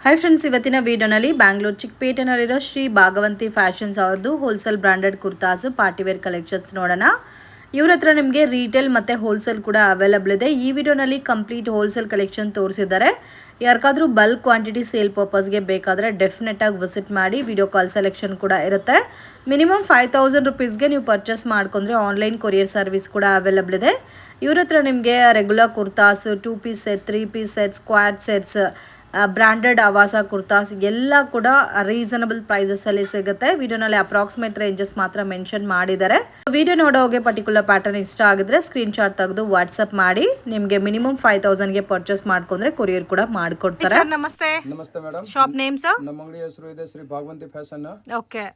Hi friends, ಇವತ್ತಿನ ವಿಡಿಯೋನಲ್ಲಿ Bangalore ಚಿಕ್ಕಪೇಟೆನಲ್ಲಿರೋ Shri ಭಾಗವಂತಿ fashions ಅವ್ರದ್ದು wholesale branded kurtas partywear collections ನೋಡೋಣ. ಇವ್ರ ಹತ್ರ ನಿಮಗೆ ರೀಟೇಲ್ ಮತ್ತು ಹೋಲ್ಸೇಲ್ ಕೂಡ ಅವೈಲಬಲ್ ಇದೆ. ಈ ವಿಡಿಯೋನಲ್ಲಿ ಕಂಪ್ಲೀಟ್ ಹೋಲ್ಸೇಲ್ ಕಲೆಕ್ಷನ್ ತೋರಿಸಿದ್ದಾರೆ. ಯಾರಿಗಾದ್ರೂ ಬಲ್ಕ್ ಕ್ವಾಂಟಿಟಿ ಸೇಲ್ ಪರ್ಪಸ್ಗೆ ಬೇಕಾದರೆ ಡೆಫಿನೆಟಾಗಿ ವಿಸಿಟ್ ಮಾಡಿ. ವಿಡಿಯೋ ಕಾಲ್ ಸೆಲೆಕ್ಷನ್ ಕೂಡ ಇರುತ್ತೆ. ಮಿನಿಮಮ್ 5000 ರುಪೀಸ್ಗೆ ನೀವು ಪರ್ಚೇಸ್ ಮಾಡ್ಕೊಂಡ್ರೆ ಆನ್ಲೈನ್ ಕೊರಿಯರ್ ಸರ್ವಿಸ್ ಕೂಡ ಅವೈಲಬಲ್ ಇದೆ. ಇವ್ರ ಹತ್ರ ನಿಮಗೆ regular kurtas, 2 piece set, 3 piece set, squad sets, branded ಆವಾಸ ಕುರ್ತಾಸ್ ಎಲ್ಲ ಕೂಡ ರೀಸನಬಲ್ ಪ್ರೈಸಸಲ್ಲಿ ಸಿಗುತ್ತೆ. ವಿಡಿಯೋನಲ್ಲಿ ಅಪ್ರಾಕ್ಸಿಮೇಟ್ ರೇಂಜಸ್ ಮಾತ್ರ ಮೆನ್ಷನ್ ಮಾಡಿದ್ದಾರೆ. ವಿಡಿಯೋ ನೋಡೋಗೆ ಪರ್ಟಿಕ್ಯುಲರ್ ಪ್ಯಾಟರ್ನ್ ಇಷ್ಟ ಆಗಿದ್ರೆ ಸ್ಕ್ರೀನ್ಶಾಟ್ ತೆಗೆದು ವಾಟ್ಸಪ್ ಮಾಡಿ. ನಿಮಗೆ ಮಿನಿಮಮ್ 5000ಗೆ ಪರ್ಚೇಸ್ ಮಾಡ್ಕೊಂಡ್ರೆ ಕೊರಿಯರ್ ಕೂಡ ಮಾಡಿಕೊಡ್ತಾರೆ. ನಮಸ್ತೆ. ನಮಸ್ತೆ ಮೇಡಮ್. Shop name sir? ನಮ್ಮ ಅಂಗಡಿ ಹೆಸರು ಇದೆ Shri Bhagavanti fashion. Okay.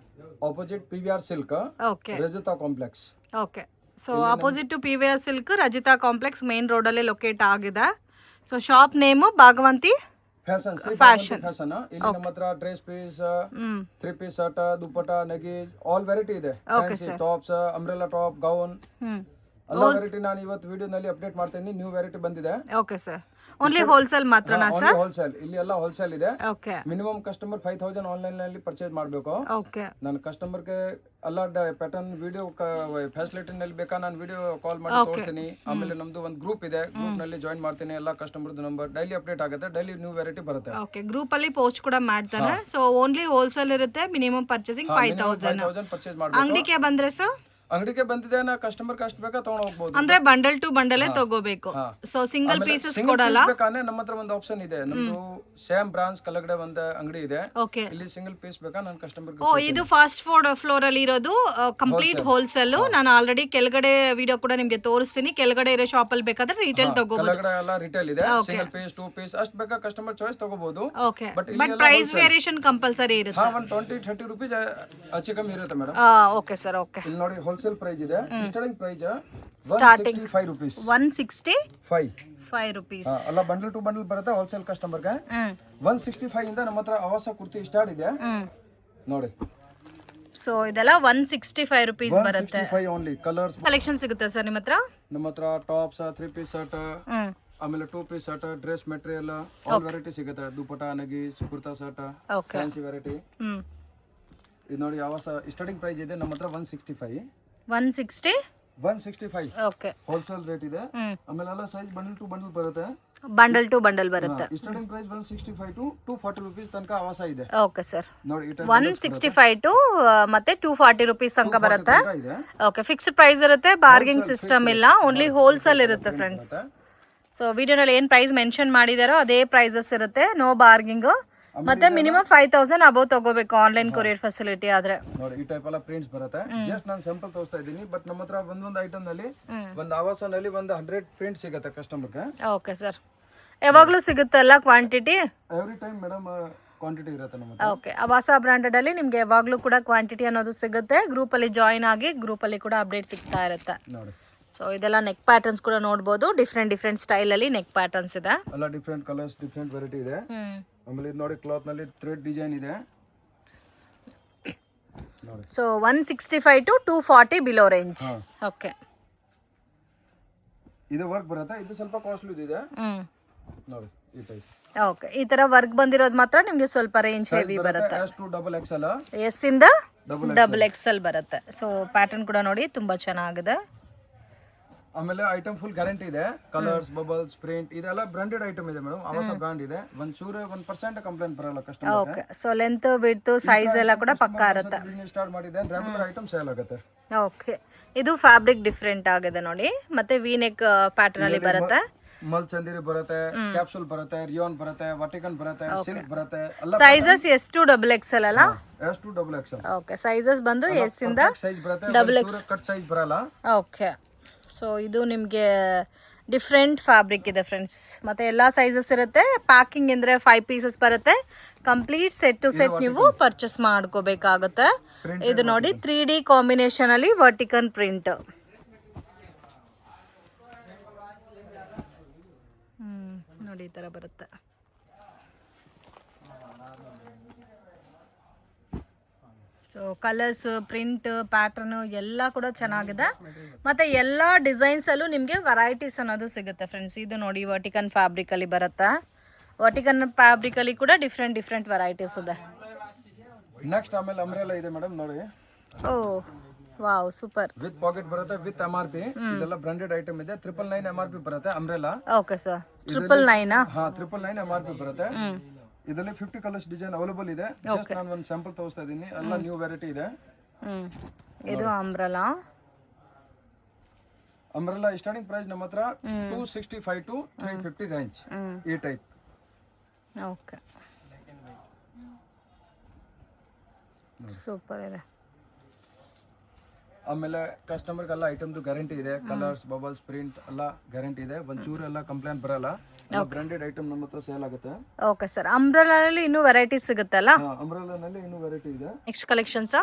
Opposite PVR silk, okay. Rajita complex. Okay. So opposite to PVR silk, Rajita complex main road ಅಲ್ಲಿ ಲೊಕೇಟ್ ಆಗಿದೆ. So shop name Bhagavanti fashion, Shri fashion fashion. ಇಲ್ಲಿ ನಮ್ಮ ಹತ್ರ dress piece, 3 piece shirt, dupatta, ನಗೀಸ್, ಆಲ್ ವೆರೈಟಿ ಇದೆ. ಟಾಪ್ಸ್, ಅಂಬ್ರೆಲಾ ಟಾಪ್, ಗೌನ್, ಎಲ್ಲ variety ನಾನು ಇವತ್ತು ವಿಡಿಯೋನಲ್ಲಿ ಅಪ್ಡೇಟ್ ಮಾಡ್ತೀನಿ. ನ್ಯೂ ವೆರೈಟಿ ಬಂದಿದೆ. Okay sir. ಓನ್ಲಿ ಹೋಲ್ಸೇಲ್ ಮಾತ್ರನಾ ಸರ್? ಹೋಲ್ಸೇಲ್, ಇಲ್ಲಿ ಎಲ್ಲ ಹೋಲ್ಸೇಲ್ ಇದೆ. ಓಕೆ. ಮಿನಿಮಮ್ ಕಸ್ಟಮರ್ 5000 ಆನ್ಲೈನ್ ನಲ್ಲಿ ಪರ್ಚೇಸ್ ಮಾಡಬೇಕು. ಓಕೆ. ನಾನು ಕಸ್ಟಮರ್ಗೆ ಎಲ್ಲ ಪ್ಯಾಟರ್ನ್ ವಿಡಿಯೋ ಫ್ಯಾಸಿಲಿಟಿ ನಲ್ಲಿ ಬೇಕಾ ನಾನು ವಿಡಿಯೋ ಕಾಲ್ ಮಾಡಿ ತೋರಿಸ್ತೀನಿ. ಆಮೇಲೆ ನಮ್ದು ಒಂದು ಗ್ರೂಪ್ ಇದೆ, ಗ್ರೂಪ್ ನಲ್ಲಿ ಜಾಯಿನ್ ಮಾಡ್ತೀನಿ. ಎಲ್ಲ ಕಸ್ಟಮರ್ದು ನಂಬರ್ ಡೈಲಿ ಅಪ್ಡೇಟ್ ಆಗುತ್ತೆ, ಡೈಲಿ ನ್ಯೂ ವೆರೈಟಿ ಬರುತ್ತೆ. ಓಕೆ. ಗ್ರೂಪ್ ಅಲ್ಲಿ ಪೋಸ್ಟ್ ಕೂಡ ಮಾಡ್ತಾರೆ. ಸೊ ಓನ್ಲಿ ಹೋಲ್ಸೇಲ್ ಇರುತ್ತೆ. ಮಿನಿಮಮ್ ಪರ್ಚೇಸಿಂಗ್ 5000 ಪರ್ಚೇಸ್ ಮಾಡಬೇಕು. ಅಂಗಡಿಗೆ ಬಂದ್ರೆ ಸರ್? ಅಂಗಡಿಗೆ ಬಂದಿದೆ, ನಾ ಕಸ್ಟಮರ್ ಕಷ್ಟ ಬೇಕಾ ತಗೊಂಡು ಹೋಗ್ಬೋದು. ಅಂದ್ರೆ ಬಂಡಲ್ ಟು ಬಂಡಲೇ ತಗೋಬೇಕು. ಸೊ ಸಿಂಗಲ್ ಪೀಸಸ್ ಕೊಡಲ್ಲ. ಬೇಕಾದ್ರೆ ನಮ್ಮ ಹತ್ರ ಒಂದು ಆಪ್ಷನ್ ಇದೆ. ನಮ್ದು ಸೇಮ್ ಬ್ರಾಂಚ್ ಕೆಳಗಡೆ ಒಂದು ಅಂಗಡಿ ಇದೆ. ಓಕೆ. ಇಲ್ಲಿ ಸಿಂಗಲ್ ಪೀಸ್ ಬೇಕಾ ನಾನು ಕಸ್ಟಮರ್. ಓ, ಇದು ಫಾಸ್ಟ್ ಫುಡ್ ಫ್ಲೋರ್ ಅಲ್ಲಿ ಇರೋದು ಕಂಪ್ಲೀಟ್ ಹೋಲ್ಸೇಲ್. ನಾನು ಆಲ್ರೆಡಿ ಕೆಳಗಡೆ ವಿಡಿಯೋ ಕೂಡ ನಿಮ್ಗೆ ತೋರಿಸ್ತೀನಿ. ಕೆಳಗಡೆ ಇರೋ ಶಾಪ್ ಅಲ್ಲಿ ಬೇಕಾದ್ರೆ ರಿಟೇಲ್ ತಗೋಬಹುದು. ಕೆಳಗಡೆ ಎಲ್ಲ ರಿಟೇಲ್ ಇದೆ. ಸಿಂಗಲ್ ಪೀಸ್, 2 ಪೀಸ್ ಅಷ್ಟು ಬೇಕಾ ಕಸ್ಟಮರ್ ಚಾಯ್ಸ್ ತಗೋಬಹುದು. Okay. But price variation compulsory ಇರುತ್ತೆ. 20-30 ರೂಪೀಸ್ ಹೆಚ್ಚು ಕಮ್ಮಿ ಇರುತ್ತೆ ಮೇಡಮ್. Okay sir. ಓಕೆ. ಇಲ್ಲಿ ನೋಡಿ ಹೋಲ್ಸೇಲ್ ಪ್ರೈಸ್ ಇದೆ. Starting price 165 rupees. 165 ರೂಪೀಸ್. ಅಲ್ಲ, ಬಂಡಲ್ ಟು ಬಂಡಲ್ ಬರುತ್ತೆ ಹೋಲ್ಸೇಲ್ ಕಸ್ಟಮರ್ ಗೆ. 165 ಇಂದ ನಮ್ಮ ಹತ್ರ ಆವಾಸ ಕುರ್ತಿ ಸ್ಟಾರ್ಟ್ ಇದೆ ನೋಡಿ. ಸೊ ಇದೆಲ್ಲ 165 ರೂಪೀಸ್ ಬರುತ್ತೆ. 165 ಓನ್ಲಿ. ಕಲರ್ಸ್ ಕಲೆಕ್ಷನ್ ಸಿಗುತ್ತೆ ಸರ್ ನಿಮ್ಮ ಹತ್ರ? ನಮ್ಮ ಹತ್ರ ಟಾಪ್ಸ್, 3 ಪೀಸ್ ಶರ್ಟ್, ಆಮೇಲೆ 2 piece shirt, dress material, all variety ಸಿಗುತ್ತೆ. ದುಪ್ಪಟ, ನಗೀಸ್, ಕುರ್ತಾ ಶರ್ಟ್, ಫ್ಯಾನ್ಸಿ ವೆರೈಟಿ. ಇದು ನೋಡಿ ಆವಾಸ ಸ್ಟಾರ್ಟಿಂಗ್ ಪ್ರೈಸ್ ಇದೆ ನಮ್ಮ ಹತ್ರ 165. 165 ಓಕೆ. ಹೋಲ್ಸೇಲ್ ರೇಟ್ ಇದೆ. ಆಮೇಲೆ ಎಲ್ಲ ಸೈಜ್ ಬಂಡಲ್ ಟು ಬಂಡಲ್ ಬರುತ್ತೆ. ಬಂಡಲ್ ಟು ಬಂಡಲ್ ಬರುತ್ತೆ. ಸ್ಟಾರ್ಟಿಂಗ್ ಪ್ರೈಸ್ 165 ಟು 240 ರೂಪೀಸ್ ತನಕ ಆವಾಸ ಇದೆ. Okay sir. ನೋಡಿ 165 ಟು ಮತ್ತೆ 240 ರೂಪೀಸ್ ತನಕ ಬರುತ್ತೆ. ಓಕೆ. ಫಿಕ್ಸ್ಡ್ ಪ್ರೈಸ್ ಇರುತ್ತೆ, ಬಾರ್ಗಿಂಗ್ ಸಿಸ್ಟಮ್ ಇಲ್ಲ, ಓನ್ಲಿ ಹೋಲ್ಸೇಲ್ ಇರುತ್ತೆ ಫ್ರೆಂಡ್ಸ್. ಸೊ ವಿಡಿಯೋನಲ್ಲಿ ಏನು ಪ್ರೈಸ್ ಮೆನ್ಷನ್ ಮಾಡಿದಾರೋ ಅದೇ ಪ್ರೈಸಸ್ ಇರುತ್ತೆ, ನೋ ಬಾರ್ಗಿಂಗ್. ಮತ್ತೆ ಮಿನಿಮಮ್ 5000 ಅಬೌವ್ ತಗೋಬೇಕು ಆನ್ಲೈನ್ ಕೊರಿಯರ್ ಫೆಸಿಲಿಟಿ ಆದ್ರೆ. ನೋಡಿ ಈ ಟೈಪ್ ಎಲ್ಲ ಪ್ರಿಂಟ್ಸ್ ಬರುತ್ತೆ. ಜಸ್ಟ್ ನಾನು ಸ್ಯಾಂಪಲ್ ತೋರಿಸ್ತಾ ಇದ್ದೀನಿ. ಬಟ್ ನಮ್ಮ ಹತ್ರ ಒಂದೊಂದು ಐಟಮ್ ನಲ್ಲಿ ಒಂದು ಆವಾಸನಲ್ಲಿ ಒಂದು 100 ಪ್ರಿಂಟ್ ಸಿಗುತ್ತೆ ಕಸ್ಟಮರ್ಗೆ. Okay sir. ಯಾವಾಗಲೂ ಸಿಗುತ್ತಲ್ಲ quantity? Every time madam quantity ಇರುತ್ತೆ ನಮ್ಮ ಹತ್ರ. ಓಕೆ. ಆವಾಸ ಬ್ರಾಂಡೆಡ್ ಅಲ್ಲಿ ನಿಮ್ಗೆ ಯಾವಾಗಲೂ ಕೂಡ ಕ್ವಾಂಟಿಟಿ ಅನ್ನೋದು ಸಿಗುತ್ತೆ. ಗ್ರೂಪ್ ಅಲ್ಲಿ ಜಾಯಿನ್ ಆಗಿ ಗ್ರೂಪ್ ಅಲ್ಲಿ ಕೂಡ ಅಪ್ಡೇಟ್ ಸಿಗ್ತಾ ಇರುತ್ತೆ ನೋಡಿ. ಸೊ ಇದೆಲ್ಲ ನೆಕ್ ಪ್ಯಾಟರ್ನ್ಸ್ ಕೂಡ ನೋಡಬಹುದು. ಡಿಫ್ರೆಂಟ್ ಸ್ಟೈಲ್ ಅಲ್ಲಿ ನೆಕ್ ಪ್ಯಾಟರ್ನ್ಸ್ ಇದೆ. ಎಲ್ಲ ಡಿಫ್ರೆಂಟ್ ಕಲರ್ಸ್, ಡಿಫ್ರೆಂಟ್ ವೆರೈಟಿ ಇದೆ. ಆಮೇಲೆ ಇದು ನೋಡಿ ಕ್ಲಾತ್ ನಲ್ಲಿ ಥ್ರೆಡ್ ಡಿಸೈನ್ ಇದೆ ನೋಡಿ. So 165 to 240 below range. Okay. ಇದು ವರ್ಕ್ ಬರುತ್ತೆ. ಇದು ಸ್ವಲ್ಪ ಕಾಸ್ಟ್ಲಿ ಇದೆ ನೋಡಿ ಈ ಟೈಪ್. ಓಕೆ. ಈ ತರ ವರ್ಕ್ ಬಂದಿರೋದು ಮಾತ್ರ ನಿಮ್ಗೆ ಸ್ವಲ್ಪ ರೇಂಜ್ ಹೆವಿ ಬರುತ್ತೆ. S to double XL, S ಇಂದ ಡಬಲ್ XL ಬರುತ್ತೆ. ಸೊ ಪ್ಯಾಟರ್ನ್ ಕೂಡ ನೋಡಿ ತುಂಬಾ ಚೆನ್ನಾಗಿದೆ. ಆಮೇಲೆ ಐಟಮ್ ಫುಲ್ ಗ್ಯಾರಂಟಿ ಇದೆ. ಕಲರ್ಸ್, ಬಬಲ್ಸ್, ಪ್ರಿಂಟ್ ಇದೆಲ್ಲ ಬ್ರಾಂಡೆಡ್ ಐಟಮ್ ಇದೆ ಮೇಡಮ್. ಆವಾಸ ಬ್ರಾಂಡ್ ಇದೆ. 1% ಕಂಪ್ಲೇಂಟ್ ಬರಲ್ಲ customer. Okay. So length, width, size ಎಲ್ಲ ಕೂಡ ಪಕ್ಕಾ ಇರುತ್ತೆ. ಬಿಸ್ನೆಸ್ ಸ್ಟಾರ್ಟ್ ಮಾಡಿದೆ ರೆಗ್ಯುಲರ್ ಐಟಮ್ ಸೇಲ್ ಆಗುತ್ತೆ. ಓಕೆ. ಇದು ಫ್ಯಾಬ್ರಿಕ್ ಡಿಫ್ರೆಂಟ್ ಆಗಿದೆ ನೋಡಿ. ಮತ್ತೆ ವಿ ನೆಕ್ ಪ್ಯಾಟರ್ನ್ ಅಲ್ಲಿ ಬರುತ್ತೆ. ಮಲ್ ಚಂದಿರಿ ಬರುತ್ತೆ, ಕ್ಯಾಪ್ಸೂಲ್ ಬರುತ್ತೆ, ರಿಯೋನ್ ಬರುತ್ತೆ, ವಟಿಕನ್ ಬರುತ್ತೆ, ಸಿಲ್ಕ್ ಬರುತ್ತೆ. Sizes S to double XL ಅಲ್ಲ? S to double XL. Okay. Sizes ಬಂದು S ಇಂದ ಸೈಜ್ ಬರುತ್ತೆ, ಡಬಲ್ XL ಕಟ್ ಸೈಜ್ ಬರಲ್ಲ. ಓಕೆ. ಸೊ ಇದು ನಿಮಗೆ ಡಿಫ್ರೆಂಟ್ ಫ್ಯಾಬ್ರಿಕ್ ಇದೆ ಫ್ರೆಂಡ್ಸ್. ಮತ್ತೆ ಎಲ್ಲ ಸೈಜಸ್ ಇರುತ್ತೆ. ಪ್ಯಾಕಿಂಗ್ ಅಂದರೆ 5 ಪೀಸಸ್ ಬರುತ್ತೆ. ಕಂಪ್ಲೀಟ್ ಸೆಟ್ ಟು ಸೆಟ್ ನೀವು ಪರ್ಚೇಸ್ ಮಾಡ್ಕೋಬೇಕಾಗುತ್ತೆ. ಇದು ನೋಡಿ 3D ಕಾಂಬಿನೇಷನ್ ಅಲ್ಲಿ ವರ್ಟಿಕಲ್ ಪ್ರಿಂಟ್. ನೋಡಿ ಈ ಥರ ಬರುತ್ತೆ. ಸೊ ಕಲರ್ಸ್, ಪ್ರಿಂಟ್, ಪ್ಯಾಟರ್ನ್ ಎಲ್ಲ ಕೂಡ ಚೆನ್ನಾಗಿದೆ. ಮತ್ತು ಎಲ್ಲ ಡಿಸೈನ್ಸಲ್ಲೂ ನಿಮಗೆ ವೆರೈಟೀಸ್ ಅನ್ನೋದು ಸಿಗುತ್ತೆ ಫ್ರೆಂಡ್ಸ್. ಇದು ನೋಡಿ ವರ್ಟಿಕನ್ ಫ್ಯಾಬ್ರಿಕಲ್ಲಿ ಬರುತ್ತೆ. ವರ್ಟಿಕನ್ ಫ್ಯಾಬ್ರಿಕ್ ಅಲ್ಲಿ ಕೂಡ ಡಿಫ್ರೆಂಟ್ ವೆರೈಟೀಸ್ ಇದೆ. ನೆಕ್ಸ್ಟ್ ಆಮೇಲೆ ಅಂಬ್ರೆಲಾ ಇದೆ ಮೇಡಮ್ ನೋಡಿ. ಓ ವಾವ್ ಸೂಪರ್. ವಿತ್ ಪಾಕೆಟ್ ಬರುತ್ತೆ, ವಿತ್ MRP. ಇದೆಲ್ಲ ಬ್ರಾಂಡೆಡ್ ಐಟಮ್ ಇದೆ. 999 MRP ಬರುತ್ತೆ ಅಂಬ್ರೆಲಾ. Okay sir. 999 ಹಾ 999 MRP ಬರುತ್ತೆ. ಇದರಲ್ಲಿ 50 ಕಲರ್ಸ್ ಡಿಸೈನ್ ಅವೈಲೇಬಲ್ ಇದೆ. ಜಸ್ಟ್ ನಾನು ಒಂದು ಸ್ಯಾಂಪಲ್ ತೋರಿಸ್ತಾ ಇದೀನಿ. ಎಲ್ಲ ನ್ಯೂ ವೆರೈಟಿ ಇದೆ. ಇದು ಅಂಬ್ರೆಲಾ ಸ್ಟಾರ್ಟಿಂಗ್ ಪ್ರೈಸ್ ನಮ್ಮ ಹತ್ರ 265 to 350 ರೇಂಜ್ ಈ ಟೈಪ್. ಓಕೆ ಸೂಪರ್ ಇದೆ. ಆಮೇಲೆ ಕಸ್ಟಮರ್ಗೆಲ್ಲ ಐಟಮ್ದು ಗ್ಯಾರಂಟಿ ಇದೆ. ಕಲರ್ಸ್, ಬಬಲ್ಸ್, ಪ್ರಿಂಟ್ ಎಲ್ಲ ಗ್ಯಾರಂಟಿ ಇದೆ. ಒಂಚೂರು ಎಲ್ಲ ಕಂಪ್ಲೇಂಟ್ ಬರಲ್ಲ. ಬ್ರಾಂಡೆಡ್ ಐಟಮ್ ನಮ್ಮ ಹತ್ರ ಸೇಲ್ ಆಗುತ್ತೆ. Okay sir. ಅಂಬ್ರೆಲಾದಲ್ಲಿ ಇನ್ನೂ ವೆರೈಟೀಸ್ ಸಿಗುತ್ತಲ್ಲ? ಅಂಬ್ರೆಲಾನಲ್ಲಿ ಇನ್ನೂ ವೆರೈಟಿ ಇದೆ. Next collections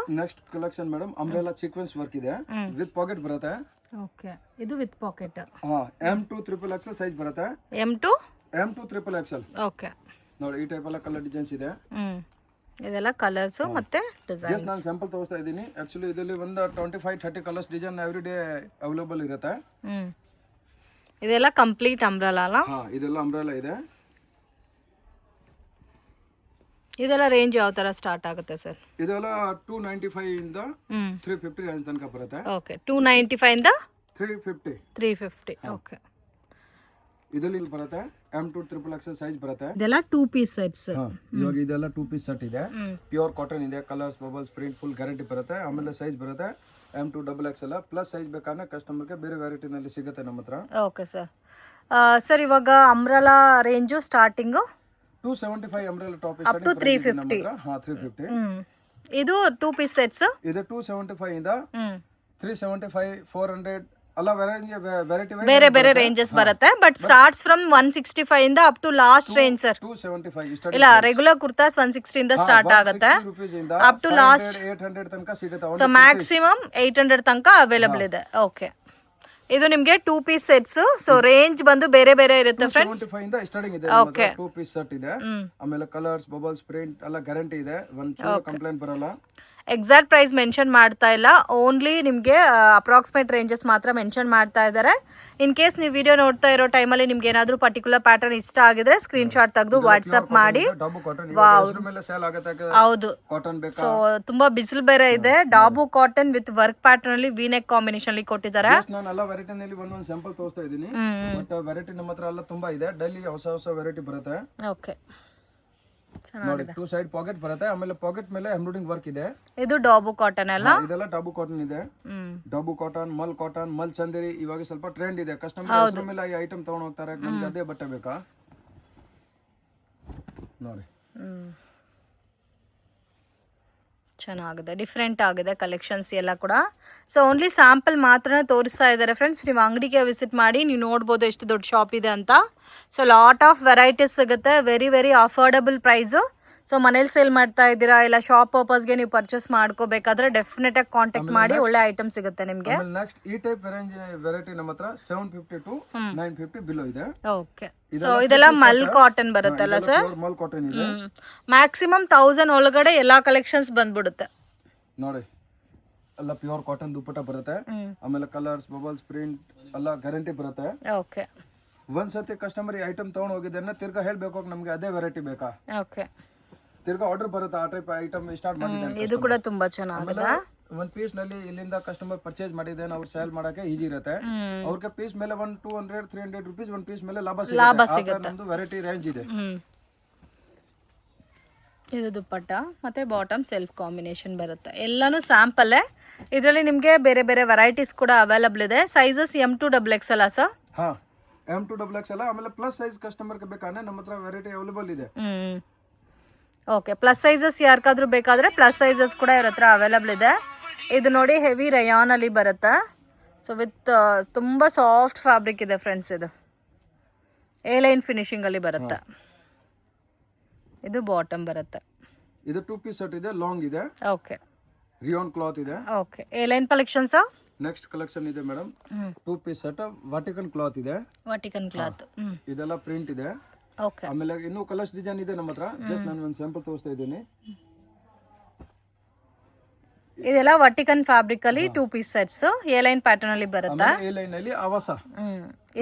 collection madam umbrella sequence work ಇದೆ. ವಿತ್ ಪಾಕೆಟ್ ಬರುತ್ತೆ. ಓಕೆ ಇದು with packet. M2 XXL size ಬರುತ್ತೆ. M2 XXL. ಓಕೆ ನೋಡಿ ಈ ಟೈಪ್ ಎಲ್ಲ ಕಲರ್ ಡಿಸೈನ್ಸ್ ಇದೆ. ಇದೆಲ್ಲ ಕಲರ್ಸ್ ಮತ್ತೆ ಡಿಸೈನ್. ಜಸ್ಟ್ ನಾನು ಸ್ಯಾಂಪಲ್ ತೋರಿಸ್ತಾ ಇದ್ದೀನಿ. ಆಕ್ಚುಲಿ ಇದರಲ್ಲಿ ಒಂದು 25-30 colours design every day available ಇರುತ್ತೆ. ಇದೆಲ್ಲ ಕಂಪ್ಲೀಟ್ ಅಂಬ್ರೆಲಾ ಅಲ್ಲ? ಇದೆಲ್ಲ ಅಂಬ್ರೆಲಾ ಇದೆ. ಇದೆಲ್ಲ ರೇಂಜ್ ಯಾವ ತರ ಸ್ಟಾರ್ಟ್ ಆಗುತ್ತೆ ಸರ್? ಇದೆಲ್ಲ 295 ಇಂದ 350 ರೇಂಜ್ ತನಕ ಬರುತ್ತೆ. ಓಕೆ 295 ಇಂದ 350. ಓಕೆ. ಇದರಲ್ಲಿ ಬರುತ್ತೆ M2 XXL ಸೈಜ್ ಬರುತ್ತೆ. ಇದೆಲ್ಲ 2 ಪೀಸ್ ಸೆಟ್ಸ್. ಇವಾಗ ಇದೆಲ್ಲ 2 ಪೀಸ್ ಸೆಟ್ ಇದೆ. ಪ್ಯೂರ್ ಕಾಟನ್ ಇದೆ. Colours, bubbles, print full guarantee ಬರುತ್ತೆ. ಆಮೇಲೆ ಸೈಜ್ ಬರುತ್ತೆ M2 XXL ಪ್ಲಸ್ ಸೈಜ್ ಬೇಕಾದ್ರೆ ಕಸ್ಟಮರ್ಗೆ ಬೇರೆ ವೆರೈಟಿನಲ್ಲಿ ಸಿಗುತ್ತೆ ನಮ್ಮ ಹತ್ರ. Okay sir. ಸರ್ ಇವಾಗ umbrella range starting 275 umbrella top up to 350. 350. ಇದು 2 ಪೀಸ್ ಸೆಟ್ಸ್. ಇದು 275 ಇಂದ 375 400 ಅಲ್ಲ ವೆರೈಟಿ ಬೇರೆ ಬೇರೆ ರೇಂಜಸ್ ಬರುತ್ತೆ. ಬಟ್ ಸ್ಟಾರ್ಟ್ಸ್ ಫ್ರಮ್ 165 ಇಂದ up to last range sir. 275 ಇಲ್ಲ ರೆಗ್ಯುಲರ್ ಕುರ್ತಾಸ್ 160 ಇಂದ ಸ್ಟಾರ್ಟ್ ಆಗುತ್ತೆ ಅಪ್ ಟು ಲಾಸ್ಟ್ 800 ತನಕ ಸಿಗುತ್ತೆ. ಸೊ ಮ್ಯಾಕ್ಸಿಮಮ್ 800 ತನಕ ಅವೈಲೇಬಲ್ ಇದೆ. ಓಕೆ ಇದು ನಿಮಗೆ 2 ಪೀಸ್ ಸೆಟ್ಸ್. ಸೊ ರೇಂಜ್ ಬಂದು ಬೇರೆ ಬೇರೆ ಇರುತ್ತೆ ಫ್ರೆಂಡ್ಸ್. 275 ಇಂದ ಸ್ಟಾರ್ಟಿಂಗ್ ಇದೆ. 2 ಪೀಸ್ ಸೆಟ್ ಇದೆ. ಆಮೇಲೆ ಕಲರ್ಸ್, ಬಬಲ್ಸ್, ಪ್ರಿಂಟ್ ಎಲ್ಲ ಗ್ಯಾರಂಟಿ ಇದೆ. ಒಂದು ಕಂಪ್ಲೇಂಟ್ ಬರಲ್ಲ. ಎಕ್ಸಾಕ್ಟ್ ಪ್ರೈಸ್ ಮೆನ್ಷನ್ ಮಾಡ್ತಾ ಇಲ್ಲ. ಓನ್ಲಿ ನಿಮಗೆ ಅಪ್ರಾಕ್ಸಿಮೇಟ್ ರೇಂಜಸ್ ಮಾತ್ರ ಮೆನ್ಷನ್ ಮಾಡ್ತಾ ಇದ್ದಾರೆ. ಇನ್ ಕೇಸ್ ನೀವು ವಿಡಿಯೋ ನೋಡ್ತಾ ಇರೋ ಟೈಮಲ್ಲಿ ನಿಮ್ಗೆ ಏನಾದರೂ ಪರ್ಟಿಕ್ಯುಲರ್ ಪ್ಯಾಟರ್ನ್ ಇಷ್ಟ ಆಗಿದ್ರೆ ಸ್ಕ್ರೀನ್ ಶಾಟ್ ತೆಗೆದು ವಾಟ್ಸ್ಆಪ್ ಮಾಡಿ. ಹೌದು ಸೊ ತುಂಬಾ ಬಿಸಿಲು ಬೇರೆ ಇದೆ. ಡಾಬು ಕಾಟನ್ ವಿತ್ ವರ್ಕ್ ಪ್ಯಾಟರ್ನ್ ಅಲ್ಲಿ ವಿನೆಕ್ ಕಾಂಬಿನೇಷನ್ ಅಲ್ಲಿ ಕೊಟ್ಟಿದ್ದಾರೆ. ನಾನು ಎಲ್ಲ ವೆರೈಟಿನಲ್ಲಿ ಒಂದೊಂದು ಸ್ಯಾಂಪಲ್ ತೋರಿಸ್ತಾ ಇದ್ದೀನಿ. ಬಟ್ ವೆರೈಟಿ ನಮ್ಮ ಹತ್ರ ಎಲ್ಲ ತುಂಬಾ ಇದೆ. ಡೈಲಿ ಹೊಸ ವೆರೈಟಿ ಬರುತ್ತೆ. ಓಕೆ ನೋಡಿ 2 ಸೈಡ್ ಪಾಕೆಟ್ ಬರುತ್ತೆ. ಆಮೇಲೆ ಪಾಕೆಟ್ ಮೇಲೆ ಎಂಬ್ರಾಯ್ಡಿಂಗ್ ವರ್ಕ್ ಇದೆ. ಇದು ಡಾಬು ಕಾಟನ್ ಅಲ್ಲ? ಇದೆಲ್ಲ ಡಾಬು ಕಾಟನ್ ಇದೆ. ಡಾಬು ಕಾಟನ್, ಮಲ್ ಚಂದೇರಿ ಇವಾಗ ಸ್ವಲ್ಪ ಟ್ರೆಂಡ್ ಇದೆ. ಕಸ್ಟಮರ್ ಮೇಲೆ ಈ ಐಟಮ್ ತಗೊಂಡು ಹೋಗ್ತಾರೆ. ನಮ್ಗೆ ಅದೇ ಬಟ್ಟೆ ಬೇಕಾ ನೋಡಿ. ಚೆನ್ನಾಗಿದೆ, ಡಿಫ್ರೆಂಟ್ ಆಗಿದೆ ಕಲೆಕ್ಷನ್ಸ್ ಎಲ್ಲ ಕೂಡ. ಸೊ ಓನ್ಲಿ ಸ್ಯಾಂಪಲ್ ಮಾತ್ರ ತೋರಿಸ್ತಾ ಇದ್ದಾರೆ ಫ್ರೆಂಡ್ಸ್. ನೀವು ಅಂಗಡಿಗೆ ವಿಸಿಟ್ ಮಾಡಿ ನೀವು ನೋಡ್ಬೋದು ಎಷ್ಟು ದೊಡ್ಡ ಶಾಪ್ ಇದೆ ಅಂತ. ಸೊ ಲಾಟ್ ಆಫ್ ವೆರೈಟೀಸ್ ಸಿಗುತ್ತೆ. Very very affordable price. So ಮನೇಲಿ ಸೇಲ್ ಮಾಡ್ತಾ ಇದ್ದೀರಾ ಇಲ್ಲ ಶಾಪ್ ಪರ್ಪಸ್ಗೆ ನೀವು ಪರ್ಚೇಸ್ ಮಾಡ್ಕೋಬೇಕಾದ್ರೆ ಡೆಫಿನೆಟ್ ಆಗಿ ಕಾಂಟ್ಯಾಕ್ಟ್ ಮಾಡಿ. ಒಳ್ಳೆ ಐಟಮ್ ಸಿಗುತ್ತೆ ನಿಮಗೆ. ನೆಕ್ಸ್ಟ್ ಈ ಟೈಪ್ ವೆರೈಟಿ ನಮ್ಮ ಹತ್ರ 750 to 950 ಬಿಲೋ ಇದೆ. ಓಕೆ ಸೊ ಇದೆಲ್ಲ ಮಲ್ ಕಾಟನ್ ಬರುತ್ತಲ್ಲ ಸರ್? ಮಲ್ ಕಾಟನ್ ಇದೆ. ಮ್ಯಾಕ್ಸಿಮಮ್ 1000 ಒಳಗಡೆ ಎಲ್ಲಾ ಕಲೆಕ್ಷನ್ಸ್ ಬಂದ್ಬಿಡುತ್ತೆ ನೋಡಿ. ಎಲ್ಲ ಪ್ಯೂರ್ ಕಾಟನ್ ದುಪ್ಪಟ್ಟ ಬರುತ್ತೆ. ಆಮೇಲೆ ಕಲರ್ಸ್, ಬಬಲ್ಸ್, ಪ್ರಿಂಟ್ ಎಲ್ಲ ಗ್ಯಾರಂಟಿ ಬರುತ್ತೆ. ಓಕೆ ಒಂದ್ಸತಿ ಕಸ್ಟಮರ್ ಈ ಐಟಮ್ ತಗೊಂಡು ಹೋಗಿದ್ದನ್ನ ತಿರ್ಗಾ ಹೇಳ್ಬೇಕು ನಮ್ಗೆ ಅದೇ ವೆರೈಟಿ ಬೇಕಾ. ಓಕೆ ತಿರ್ಗಾ ಆರ್ಡರ್ ಬರುತ್ತೆ. ಆ ಟೈಪ್ ಐಟಮ್ ಸ್ಟಾರ್ಟ್ ಮಾಡಿದ್ದಾರೆ. ಇದು ಕೂಡ ತುಂಬಾ ಚೆನ್ನಾಗಿದೆ. ಒಂದ್ ಪೀಸ್ ನಲ್ಲಿ ಇಲ್ಲಿಂದ ಕಸ್ಟಮರ್ ಪರ್ಚೇಸ್ ಮಾಡಿದ್ದೇನೆ ಅವ್ರು ಸೇಲ್ ಮಾಡಕ್ಕೆ ಈಜಿ ಇರುತ್ತೆ. ಅವ್ರಿಗೆ ಪೀಸ್ ಮೇಲೆ 200-300 ರೂಪೀಸ್ ಒಂದ್ ಪೀಸ್ ಮೇಲೆ ಲಾಭ ಸಿಗುತ್ತೆ. ನಮ್ದು ವೆರೈಟಿ ರೇಂಜ್ ಇದೆ. ಇದು ದುಪ್ಪಟ್ಟ ಮತ್ತೆ ಬಾಟಮ್ ಸೆಲ್ಫ್ ಕಾಂಬಿನೇಷನ್ ಬರುತ್ತೆ. ಎಲ್ಲಾನು ಸ್ಯಾಂಪಲ್. ಇದರಲ್ಲಿ ನಿಮಗೆ ಬೇರೆ ಬೇರೆ ವೆರೈಟೀಸ್ ಕೂಡ ಅವೈಲಬಲ್ ಇದೆ. Sizes M2 XXL sir? ಹಾ M2 XXL. ಆಮೇಲೆ ಪ್ಲಸ್ ಸೈಜ್ ಕಸ್ಟಮರ್ಗೆ ಬೇಕಾದ್ರೆ ನಮ್ಮ ಹತ್ರ ವೆರೈಟಿ ಅವೈಲೇಬಲ್ ಇದೆ. ಓಕೆ ಪ್ಲಸ್ ಸೈಜಸ್ ಯಾರಿಗಾದ್ರೂ ಬೇಕಾದರೆ ಪ್ಲಸ್ ಸೈಜಸ್ ಕೂಡ ಇವ್ರ ಹತ್ರ ಅವೈಲಬಲ್ ಇದೆ. ಇದು ನೋಡಿ ಹೆವಿ ರಯಾನ್ ಅಲ್ಲಿ ಬರುತ್ತೆ. ಸೊ ವಿತ್ ತುಂಬ ಸಾಫ್ಟ್ ಫ್ಯಾಬ್ರಿಕ್ ಇದೆ ಫ್ರೆಂಡ್ಸ್. ಇದು ಎ ಲೈನ್ ಫಿನಿಶಿಂಗ್ ಅಲ್ಲಿ ಬರುತ್ತೆ. ಇದು ಬಾಟಮ್ ಬರುತ್ತೆ. ಇದು 2 ಪೀಸ್ ಸೆಟ್ ಇದೆ. ಲಾಂಗ್ ಇದೆ. ಓಕೆ ರಿಯಾನ್ ಕ್ಲಾತ್ ಇದೆ. Okay A line collections. Next collection ಇದೆ ಮೇಡಮ್ 2 ಪೀಸ್ ಸೆಟ್ ವಾಟಿಕನ್ ಕ್ಲಾತ್ ಇದೆ. ವಾಟಿಕನ್ ಕ್ಲಾತ್ ಇದೆಲ್ಲ ಪ್ರಿಂಟ್ ಇದೆ. ಓಕೆ ಆಮೇಲೆ ಇನ್ನೂ ಕಲರ್ಸ್ ಡಿಸೈನ್ ಇದೆ ನಮ್ಮ ಹತ್ರ. ಜಸ್ಟ್ ನಾನು ಒಂದು ಸ್ಯಾಂಪಲ್ ತೋರಿಸ್ತಾ ಇದ್ದೀನಿ. ಇದೆಲ್ಲ ವರ್ಟಿಕನ್ ಫ್ಯಾಬ್ರಿಕ್ ಅಲ್ಲಿ 2 piece sets A line pattern ಅಲ್ಲಿ ಬರುತ್ತೆ. ಎ ಲೈನ್ ಅಲ್ಲಿ ಆವಾಸ.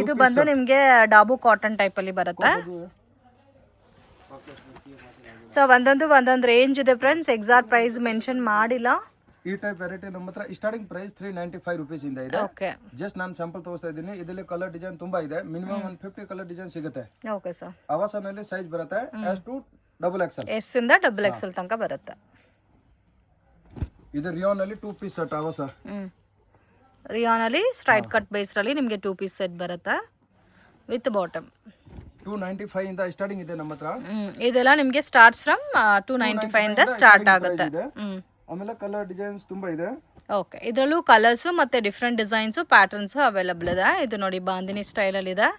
ಇದು ಬಂದು ನಿಮಗೆ ಡಾಬು ಕಾಟನ್ ಟೈಪ್ ಅಲ್ಲಿ ಬರುತ್ತೆ. ಸೊ ಒಂದೊಂದು ರೇಂಜ್ ಇದೆ ಫ್ರೆಂಡ್ಸ್, ಎಕ್ಸಾಕ್ಟ್ ಪ್ರೈಸ್ ಮೆನ್ಷನ್ ಮಾಡಿಲ್ಲ. ಈ ಟೈಪ್ ವೆರೈಟಿ ನಮ್ಮ ಹತ್ರ ಸ್ಟಾರ್ಟಿಂಗ್ ಪ್ರೈಸ್ 395 rupees ಇಂದ ಇದೆ. ಓಕೆ ಜಸ್ಟ್ ನಾನು ಸ್ಯಾಂಪಲ್ ತೋರಿಸ್ತಾ ಇದ್ದೀನಿ. ಇದರಲ್ಲಿ ಕಲರ್ ಡಿಸೈನ್ ತುಂಬಾ ಇದೆ. ಮಿನಿಮಮ್ 150 ಕಲರ್ ಡಿಸೈನ್ ಸಿಗುತ್ತೆ. Okay sir. ಆವಾಸನಲ್ಲಿ ಸೈಜ್ ಬರುತ್ತೆ S to XXL. ಎಸ್ ಇಂದ XXL ತನಕ ಬರುತ್ತೆ. ಇದು ರಿಯಾನ್ ಅಲ್ಲಿ 2 ಪೀಸ್ ಸೆಟ್ ಆವಾಸ. ರಿಯಾನ್ ಅಲ್ಲಿ ಸ್ಟ್ರೈಟ್ ಕಟ್ ಬೇಸ್ ಅಲ್ಲಿ ನಿಮಗೆ 2 ಪೀಸ್ ಸೆಟ್ ಬರುತ್ತೆ ವಿತ್ ಬಾಟಮ್. 295 ಇಂದ ಸ್ಟಾರ್ಟಿಂಗ್ ಇದೆ ನಮ್ಮ ಹತ್ರ. ಇದೆಲ್ಲ ನಿಮಗೆ ಸ್ಟಾರ್ಟ್ಸ್ ಫ್ರಮ್ 295 ಇಂದ ಸ್ಟಾರ್ಟ್ ಆಗುತ್ತೆ. ಆಮೇಲೆ ಕಲರ್ ಡಿಸೈನ್ಸ್ ತುಂಬಾ ಇದೆ. ಓಕೆ, ಇದರಲ್ಲೂ ಕಲರ್ಸ್ ಮತ್ತೆ ಡಿಫ್ರೆಂಟ್ ಡಿಸೈನ್ಸ್ ಪ್ಯಾಟರ್ನ್ಸ್ ಅವೈಲಬಲ್ ಇದೆ. ಇದು ನೋಡಿ ಬಾಂದಿನಿ ಸ್ಟೈಲ್ ಅಲ್ಲಿ ಇದೆ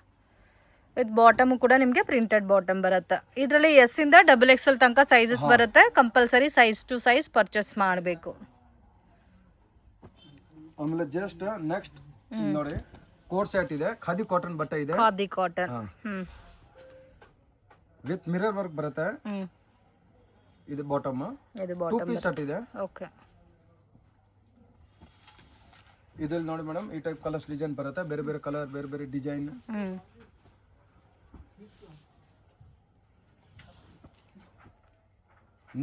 ವಿತ್ ಬಾಟಮ್ ಕೂಡ ನಿಮಗೆ ಪ್ರಿಂಟೆಡ್ ಬಾಟಮ್ ಬರುತ್ತೆ. ಇದರಲ್ಲಿ ಎಸ್ ಇಂದ XXL ತನಕ ಸೈಜಸ್ ಬರುತ್ತೆ. Compulsory size to size purchase ಮಾಡಬೇಕು. ಆಮೇಲೆ ಜಸ್ಟ್ ನೆಕ್ಸ್ಟ್ ನೋಡಿ ಕೋಟ್ ಸೆಟ್ ಇದೆ. ಖಾದಿ ಕಾಟನ್ ಬಟ್ಟೆ ಇದೆ. Khadi cotton with mirror work ಬರುತ್ತೆ. ಇದು ಬಾಟಮ್. ಇದು 2 ಪೀಸ್ ಸೆಟ್ ಇದೆ. ಓಕೆ, ಇದ್ರಲ್ಲಿ ನೋಡಿ ಮೇಡಮ್ ಈ ಟೈಪ್ ಕಲರ್ಸ್ ಡಿಸೈನ್ ಬರುತ್ತೆ. ಬೇರೆ ಬೇರೆ ಕಲರ್, ಬೇರೆ ಬೇರೆ ಡಿಸೈನ್.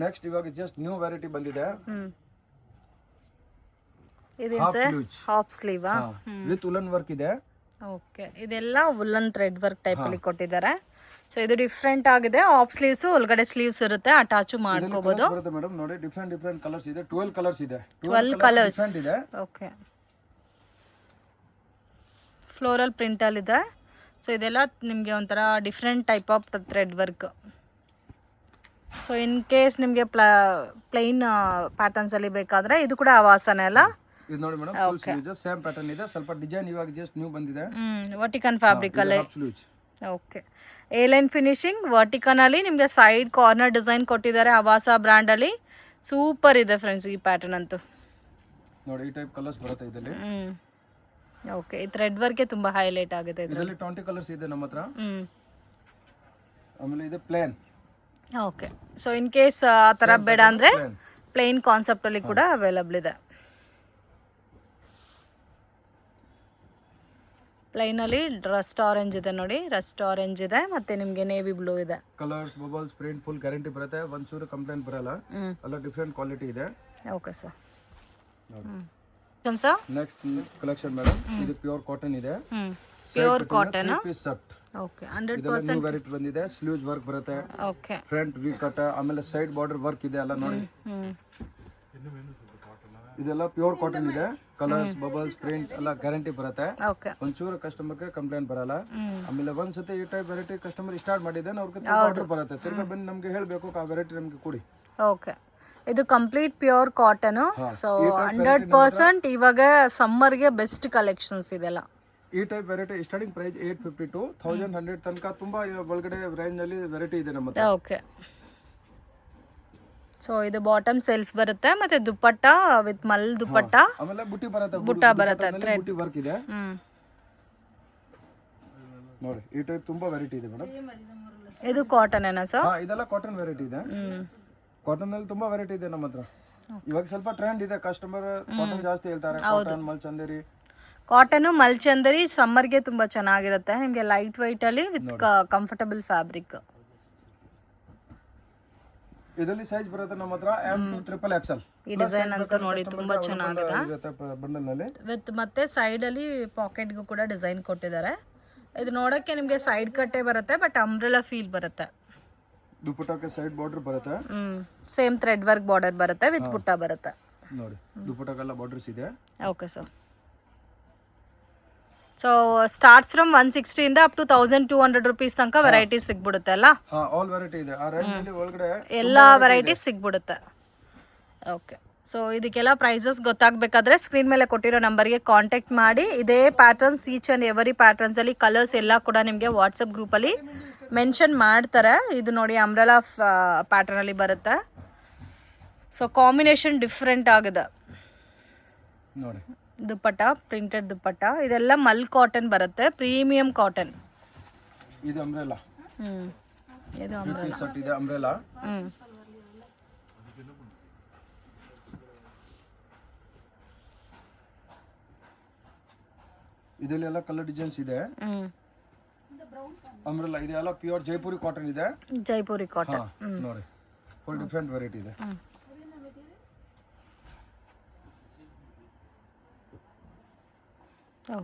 ನೆಕ್ಸ್ಟ್ ಇವಾಗ ಜಸ್ಟ್ ನ್ಯೂ ವೆರೈಟಿ ಬಂದಿದೆ. Half sleeve with woollen work ಇದೆ. ಓಕೆ, ಇದೆಲ್ಲ ಉಲ್ಲನ್ ಥ್ರೆಡ್ ವರ್ಕ್ ಟೈಪ್ ಅಲ್ಲಿ ಕೊಟ್ಟಿದ್ದಾರೆ. ಸೊ ಇದು ಡಿಫ್ರೆಂಟ್ ಆಗಿದೆ. ಹಾಫ್ ಸ್ಲೀವ್ಸ್, ಒಳಗಡೆ ಸ್ಲೀವ್ಸ್ ಇರುತ್ತೆ, ಅಟ್ಯಾಚ್ ಮಾಡ್ಕೋಬಹುದು. ಬರುತ್ತೆ ಮೇಡಮ್ ನೋಡಿ ಡಿಫ್ರೆಂಟ್ ಕಲರ್ಸ್ ಇದೆ. 12 ಕಲರ್ಸ್ ಇದೆ. 12 ಕಲರ್ಸ್ ಇದೆ. ಓಕೆ, ಫ್ಲೋರಲ್ ಪ್ರಿಂಟ್ ಅಲ್ಲಿ ಇದೆ. ಸೊ ಇದೆಲ್ಲ ನಿಮಗೆ ಒಂಥರ different type of thread work. So in case ನಿಮಗೆ ಪ್ಲೈನ್ ಪ್ಯಾಟರ್ನ್ಸ್ ಅಲ್ಲಿ ಬೇಕಾದ್ರೆ ಇದು ಕೂಡ ಆವಾಸನೆ ಅಲ್ಲ. ಇದು ನೋಡಿ madam full sleeves same pattern ಇದೆ. ಸ್ವಲ್ಪ ಡಿಸೈನ್ ಇವಾಗ ಜಸ್ಟ್ ನ್ಯೂ ಬಂದಿದೆ. ವರ್ಟಿಕನ್ ಫ್ಯಾಬ್ರಿಕ್ ಅಲ್ಲಿ. ಓಕೆ, ಎ ಲೈನ್ ಫಿನಿಶಿಂಗ್ ವರ್ಟಿಕನ್ ಅಲ್ಲಿ ನಿಮಗೆ ಸೈಡ್ ಕಾರ್ನರ್ ಡಿಸೈನ್ ಕೊಟ್ಟಿದ್ದಾರೆ ಆವಾಸ ಬ್ರ್ಯಾಂಡ್ ಅಲ್ಲಿ. ಸೂಪರ್ ಇದೆ ಫ್ರೆಂಡ್ಸ್ ಈ ಪ್ಯಾಟರ್ನ್ ಅಂತೂ. ನೋಡಿ ಈ ಟೈಪ್ ಕಲರ್ಸ್ ಬರುತ್ತೆ ಇದರಲ್ಲಿ. ಓಕೆ, ಈ ಥ್ರೆಡ್ ವರ್ಕ್ ತುಂಬಾ ಹೈಲೈಟ್ ಆಗಿದೆ. ಇದರಲ್ಲಿ 20 ಕಲರ್ಸ್ ಇದೆ ನಮ್ಮ ಹತ್ರ. ಆಮೇಲೆ ಇದು plain. Okay, so in case ಆ ಥರ ಬೇಡ ಅಂದರೆ ಪ್ಲೇನ್ ಕಾನ್ಸೆಪ್ಟ್ ಅಲ್ಲಿ ಕೂಡ ಅವೈಲಬಲ್ ಇದೆ. ಪ್ಲೈನ್ ಅಲ್ಲಿ ರಸ್ಟ್ ಆರೆಂಜ್ ಇದೆ ನೋಡಿ, ರಸ್ಟ್ ಆರೆಂಜ್ ಇದೆ ಮತ್ತೆ ನಿಮಗೆ ನೇವಿ ಬ್ಲೂ ಇದೆ. Colours bubbles print full guarantee ಬರುತ್ತೆ. ಒಂಚೂರು ಕಂಪ್ಲೇಂಟ್ ಬರಲ್ಲ. ಎಲ್ಲ ಡಿಫರೆಂಟ್ ಕ್ವಾಲಿಟಿ ಇದೆ. Okay sir. Next collection madam ಇದು ಪ್ಯೂರ್ ಕಾಟನ್ ಇದೆ. Pure cotton piece set. Okay, 100% variety ಬಂದಿದೆ. ಸ್ಲೀವ್ಸ್ ವರ್ಕ್ ಬರುತ್ತೆ. ಓಕೆ, ಫ್ರಂಟ್ ವಿ ಕಟ್, ಆಮೇಲೆ ಸೈಡ್ ಬಾರ್ಡರ್ ವರ್ಕ್ ಇದೆ ಎಲ್ಲ ನೋಡಿ. ಇದೆಲ್ಲ ಪ್ಯೂರ್ ಕಾಟನ್ ಇದೆ. ಕಲರ್ಸ್ ಬಬಲ್ಸ್ ಪ್ರಿಂಟ್ ಎಲ್ಲ ಗ್ಯಾರಂಟಿ ಬರುತ್ತೆ. ಓಕೆ, ಒಂಚೂರು ಕಸ್ಟಮರ್ಗೆ ಕಂಪ್ಲೇಂಟ್ ಬರಲ್ಲ. ಆಮೇಲೆ ಒಂದ್ಸತಿ ಈ ಟೈಪ್ ವೆರೈಟಿ ಕಸ್ಟಮರ್ ಸ್ಟಾರ್ಟ್ ಮಾಡಿದ್ದಾನೆ ಅವ್ರಿಗೆ ಆರ್ಡರ್ ಬರುತ್ತೆ. ತಿರ್ಗಾ ಬಂದು ನಮಗೆ ಹೇಳಬೇಕು ಆ ವೆರೈಟಿ ನಮಗೆ ಕೊಡಿ. ಓಕೆ, ಇದು ಕಂಪ್ಲೀಟ್ ಪ್ಯೂರ್ ಕಾಟನ್. ಸೊ 100% ಇವಾಗ ಸಮ್ಮರ್ಗೆ ಬೆಸ್ಟ್ ಕಲೆಕ್ಷನ್ಸ್ ಇದೆಲ್ಲ. ಈ type variety starting price 850 to 1100 ತನಕ ತುಂಬಾ ಒಳಗಡೆ ರೇಂಜ್ ನಲ್ಲಿ ವೆರೈಟಿ ಇದೆ ನಮ್ಮ ಹತ್ರ. ಓಕೆ, ಸೊ ಇದು ಬಾಟಮ್ ಸೆಲ್ಫ್ ಬರುತ್ತೆ ಮತ್ತೆ ದುಪ್ಪಟ್ಟ ವಿತ್ ಮಲ್ ದುಪ್ಪಟ್ಟ, ಆಮೇಲೆ ಬುಟ್ಟಿ ಬರುತ್ತೆ. ಬುಟ್ಟ ಬರುತ್ತೆ, ಥ್ರೆಡ್ ಬುಟ್ಟಿ ವರ್ಕ್ ಇದೆ ನೋಡಿ. ಈ ಟೈಪ್ ತುಂಬಾ ವೆರೈಟಿ ಇದೆ ಮೇಡಮ್. ಇದು ಕಾಟನ್ ಏನಾ ಸರ್? ಹಾ, ಇದೆಲ್ಲ ಕಾಟನ್ ವೆರೈಟಿ ಇದೆ. ಕಾಟನ್ ನಲ್ಲಿ ತುಂಬಾ ವೆರೈಟಿ ಇದೆ ನಮ್ಮ ಹತ್ರ. ಇವಾಗ ಸ್ವಲ್ಪ ಟ್ರೆಂಡ್ ಇದೆ. ಕಸ್ಟಮರ್ ಕಾಟನ್ ಜಾಸ್ತಿ ಹೇಳ್ತಾರೆ. ಕಾಟನ್ ಮಲ್ಚಂದೇರಿ. ಕಾಟನ್ ಮಲ್ಚಂದರಿ ಸಮ್ಮರ್ಗೆ ತುಂಬಾ ಚೆನ್ನಾಗಿರುತ್ತೆ ನಿಮಗೆ, ಲೈಟ್ ವೈಟ್ ಅಲ್ಲಿ ವಿತ್ ಕಂಫರ್ಟಬಲ್ ಫ್ಯಾಬ್ರಿಕ್. ಇದರಲ್ಲಿ ಸೈಜ್ ಬರುತ್ತೆ ನಮ್ಮ ಹತ್ರ M to XXL. ಈ ಡಿಸೈನ್ ಅಂತ ನೋಡಿ ತುಂಬಾ ಚೆನ್ನಾಗಿದೆ. ಬಂಡಲ್ ನಲ್ಲಿ ವಿತ್ ಮತ್ತೆ ಸೈಡ್ ಅಲ್ಲಿ ಪಾಕೆಟ್ ಗೂ ಕೂಡ ಡಿಸೈನ್ ಕೊಟ್ಟಿದ್ದಾರೆ. ಇದು ನೋಡಕ್ಕೆ ನಿಮಗೆ ಸೈಡ್ ಕಟ್ಟೆ ಬರುತ್ತೆ ಬಟ್ ಅಂಬ್ರೆಲಾ ಫೀಲ್ ಬರುತ್ತೆ. ದುಪಟ್ಟಾಕ್ಕೆ ಸೈಡ್ ಬಾರ್ಡರ್ ಬರುತ್ತೆ. ಸೇಮ್ ಥ್ರೆಡ್ ವರ್ಕ್ ಬಾರ್ಡರ್ ಬರುತ್ತೆ ವಿತ್ ಬುಟ್ಟ ಬರುತ್ತೆ ನೋಡಿ. ದುಪಟ್ಟಾಗೆಲ್ಲ ಬಾರ್ಡರ್ಸ್ ಇದೆ. Okay sir. So starts from 160 ಇಂದ ಅಪ್ ಟು 1200 rupees ತನಕ ವೆರೈಟೀಸ್ ಸಿಗ್ಬಿಡುತ್ತೆ ಅಲ್ಲ? ಹಾ, ಆಲ್ ವೆರೈಟಿ ಇದೆ. ಆ ರೇಂಜ್ ಅಲ್ಲಿ ಒಳಗಡೆ ಎಲ್ಲ ವೆರೈಟೀಸ್ ಸಿಗ್ಬಿಡುತ್ತೆ. ಓಕೆ, ಸೊ ಇದಕ್ಕೆಲ್ಲ ಪ್ರೈಸಸ್ ಗೊತ್ತಾಗಬೇಕಾದ್ರೆ ಸ್ಕ್ರೀನ್ ಮೇಲೆ ಕೊಟ್ಟಿರೋ ನಂಬರ್ಗೆ ಕಾಂಟ್ಯಾಕ್ಟ್ ಮಾಡಿ. ಇದೇ patterns each and every patterns ಅಲ್ಲಿ ಕಲರ್ಸ್ ಎಲ್ಲ ಕೂಡ ನಿಮಗೆ ವಾಟ್ಸಪ್ ಗ್ರೂಪಲ್ಲಿ ಮೆನ್ಷನ್ ಮಾಡ್ತಾರೆ. ಇದು ನೋಡಿ ಅಂಬ್ರೆಲಾ ಪ್ಯಾಟರ್ನ್ ಅಲ್ಲಿ ಬರುತ್ತೆ. ಸೊ ಕಾಂಬಿನೇಷನ್ ಡಿಫ್ರೆಂಟ್ ಆಗಿದೆ ನೋಡಿ. ದುಪ್ಪಟ್ಟ ಪ್ರಿಂಟೆಡ್ ದುಪ್ಪಟ್ಟ, ಇದೆಲ್ಲ ಮಲ್ ಕಾಟನ್ ಬರುತ್ತೆ, ಪ್ರೀಮಿಯಂ ಕಾಟನ್. ಇದು ಅಂಬ್ರೆಲಾ. ಇದು ಅಂಬ್ರೆಲಾ ಸೆಟ್ ಇದೆ. ಅಂಬ್ರೆಲಾ ಇದರಲ್ಲಿ ಎಲ್ಲ ಕಲರ್ ಡಿಸೈನ್ಸ್ ಇದೆ. ಅಂಬ್ರೆಲಾ ಇದೆಲ್ಲ ಪ್ಯೂರ್ ಜೈಪುರಿ ಕಾಟನ್ ಇದೆ. ಜೈಪುರಿ ಕಾಟನ್ ನೋಡಿ. ಫುಲ್ ಡಿಫ್ರೆಂಟ್ ವೆರೈಟಿ ಇದೆ.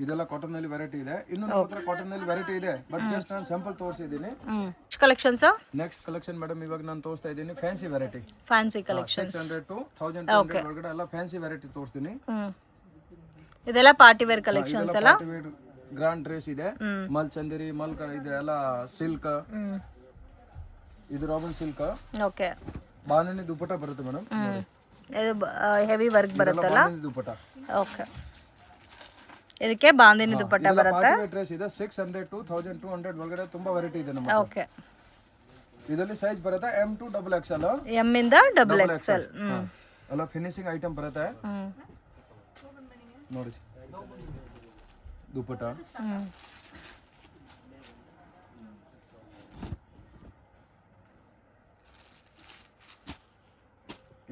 ಇದೆಲ್ಲ ಕಾಟನ್ ನಲ್ಲಿ ವೆರೈಟಿ ಇದೆ. ಇನ್ನು ನಮ್ಮ ಹತ್ರ ಕಾಟನ್ ನಲ್ಲಿ ವೆರೈಟಿ ಇದೆ, ಬಟ್ ಜಸ್ಟ್ ನಾನು ಸ್ಯಾಂಪಲ್ ತೋರಿಸಿದ್ದೀನಿ. ಕಲೆಕ್ಷನ್ಸ್ ನೆಕ್ಸ್ಟ್ ಕಲೆಕ್ಷನ್ ಮೇಡಮ್ ಇವಾಗ ನಾನು ತೋರಿಸ್ತಾ ಇದ್ದೀನಿ fancy variety. Fancy collection 600 to 1200 ಒಳಗಡೆ ಎಲ್ಲ ಫ್ಯಾನ್ಸಿ ವೆರೈಟಿ ತೋರಿಸ್ತೀನಿ. ಇದೆಲ್ಲ ಪಾರ್ಟಿ ವೇರ್ ಕಲೆಕ್ಷನ್ಸ್ ಅಲ್ಲ. ಗ್ರಾಂಡ್ ಡ್ರೆಸ್ ಇದೆ, ಮಲ್ ಚಂದೇರಿ ಮಲ್ ಇದೆ, ಎಲ್ಲ ಸಿಲ್ಕ್. ಇದು ರಾಬನ್ ಸಿಲ್ಕ್. ಓಕೆ, ಬಾಂಧನಿ ದುಪ್ಪಟ ಬರುತ್ತೆ ಮೇಡಮ್. ಇದು ಹೆವಿ ವರ್ಕ್ ಬರುತ್ತಲ್ಲ. ದುಪ್ಪಟ. ಓಕೆ, ಇದಕ್ಕೆ ಬಾಂದಿನಿ ದುಪ್ಪಟ್ಟ ಬರುತ್ತೆ. ಡ್ರೆಸ್ ಇದೆ 600 to 1200 ಒಳಗಡೆ ತುಂಬಾ ವೆರೈಟಿ ಇದೆ ನಮ್ಮ. ಓಕೆ, ಇದರಲ್ಲಿ ಸೈಜ್ ಬರುತ್ತೆ M to XXL. M ಇಂದ XXL. ಎಲ್ಲ ಫಿನಿಶಿಂಗ್ ಐಟಮ್ ಬರುತ್ತೆ ನೋಡಿ. ದುಪ್ಪಟ